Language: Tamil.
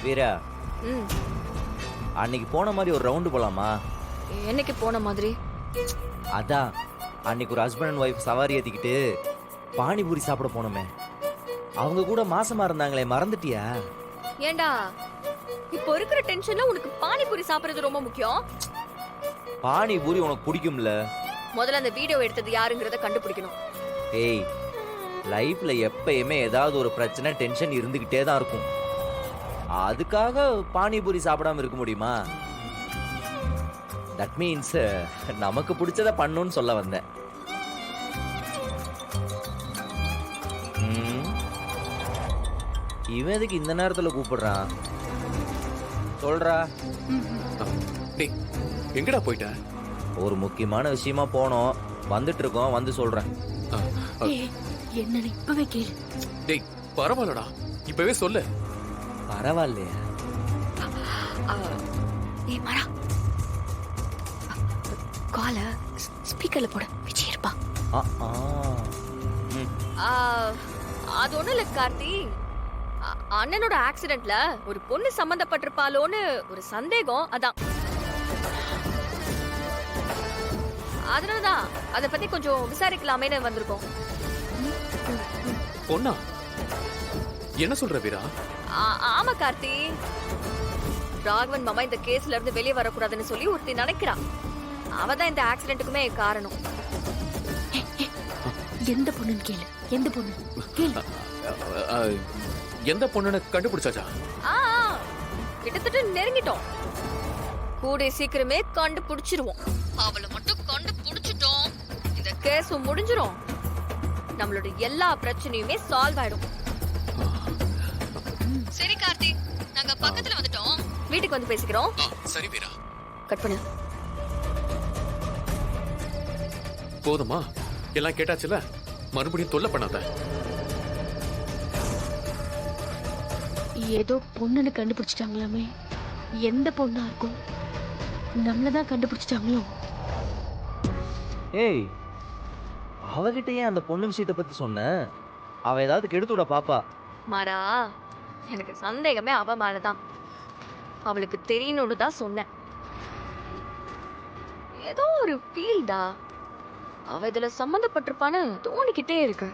வீரா, ம். அன்னைக்கு போன மாதிரி ஒரு ரவுண்டு போலாமா? என்னைக்கு போன மாதிரி? அதான், அன்னைக்கு ஒரு ஹஸ்பண்ட் அண்ட் ஒய்ஃப் சவாரி ஏத்திக்கிட்டு பானிபூரி சாப்பிட போனோமே. அவங்க கூட மாசமா இருந்தாங்களே, மறந்துட்டியா? ஏண்டா இப்போ இருக்கிற டென்ஷன்ல உனக்கு பானிபூரி சாப்பிடுறது ரொம்ப முக்கியம். பானிபூரி உனக்கு பிடிக்கும்ல? முதல்ல அந்த வீடியோ எடுத்தது யாருங்கறத கண்டுபிடிக்கணும். ஏய், லைஃப்ல எப்பயுமே ஏதாவது ஒரு பிரச்சனை, டென்ஷன் இருந்துகிட்டே தான் இருக்கும். அதுக்காக பானிபூரி சாப்பிடாம இருக்க முடியுமா? தட் மீன்ஸ் நமக்கு பிடிச்சத பண்ணணும்னு சொல்ல வந்தேன். ம், இவன் எதுக்கு இந்த நேரத்துல கூப்பிடுறான்? சொல்றா. டேய் எங்கடா போயிட்ட? ஒரு முக்கியமான விஷயமா போனோம், வந்துட்டு இருக்கோம், வந்து சொல்றேன். என்னன்னு இப்பவே கேளு. டேய் பரவாயில்லடா, இப்பவே சொல்லு. பரவாயில்லையா? ஏய் மரா, கால ஸ்பீக்கர்ல போடு, விஜய் இருப்பா. ஆ, ஆ. ம். அது ஒண்ணும் இல்ல கார்த்தி. அண்ணனோட ஆக்சிடென்ட்ல ஒரு பொண்ணு சம்பந்தப்பட்டிருப்பாளோன்னு ஒரு சந்தேகம். அதான் அதனாலதான் அத பத்தி கொஞ்சம் விசாரிக்கலாமேன்னு வந்திருக்கோம். பொண்ணா? என்ன சொல்ற வீரா? ஆமா கார்த்தி, ராகவன் மாமா இந்த கேஸ்ல இருந்து வெளியே வரக்கூடாதுன்னு சொல்லி ஒருத்தி நினைக்கிறான். அவதான் இந்த ஆக்சிடென்ட்டுக்குமே காரணம். எந்த பொண்ணுன்னு கேளு. எந்த பொண்ணு கேளு. எந்த பொண்ணுன்னு கண்டுபிடிச்சாச்சா? ஆ, கிட்டத்தட்ட நெருங்கிட்டோம். கூடிய சீக்கிரமே கண்டுபிடிச்சிருவோம். அவளை மட்டும் கண்டுபிடிச்சிட்டோம், இந்த கேஸ் முடிஞ்சிரும். நம்மளோட எல்லா பிரச்சனையுமே சால்வ் ஆயிடும். சரி கார்த்தி, நாங்க பக்கத்துல வந்துட்டோம், வீட்டுக்கு வந்து பேசிக்கிறோம். சரி வீரா. கட் பண்ணு. போதுமா? எல்லாம் கேட்டாச்சுல, மறுபடியும் தொல்லை பண்ணாத. ஏதோ பொண்ணுன்னு கண்டுபிடிச்சிட்டாங்களாமே. எந்த பொண்ணா இருக்கும்? நம்மளதான் கண்டுபிடிச்சிட்டாங்களோ? ஏய், அவகிட்ட ஏன் அந்த பொண்ணு விஷயத்தை பத்தி சொன்ன? அவ ஏதாவது கெடுத்துட பாப்பா. மாறா, எனக்கு சந்தேகமே அவ மேலதான். அவளுக்கு தெரியணும்னு தான் சொன்னேன். ஏதோ ஒரு ஃபீல்டா, அவ இதுல சம்மந்தப்பட்டிருப்பான்னு தோணிக்கிட்டே இருக்கு.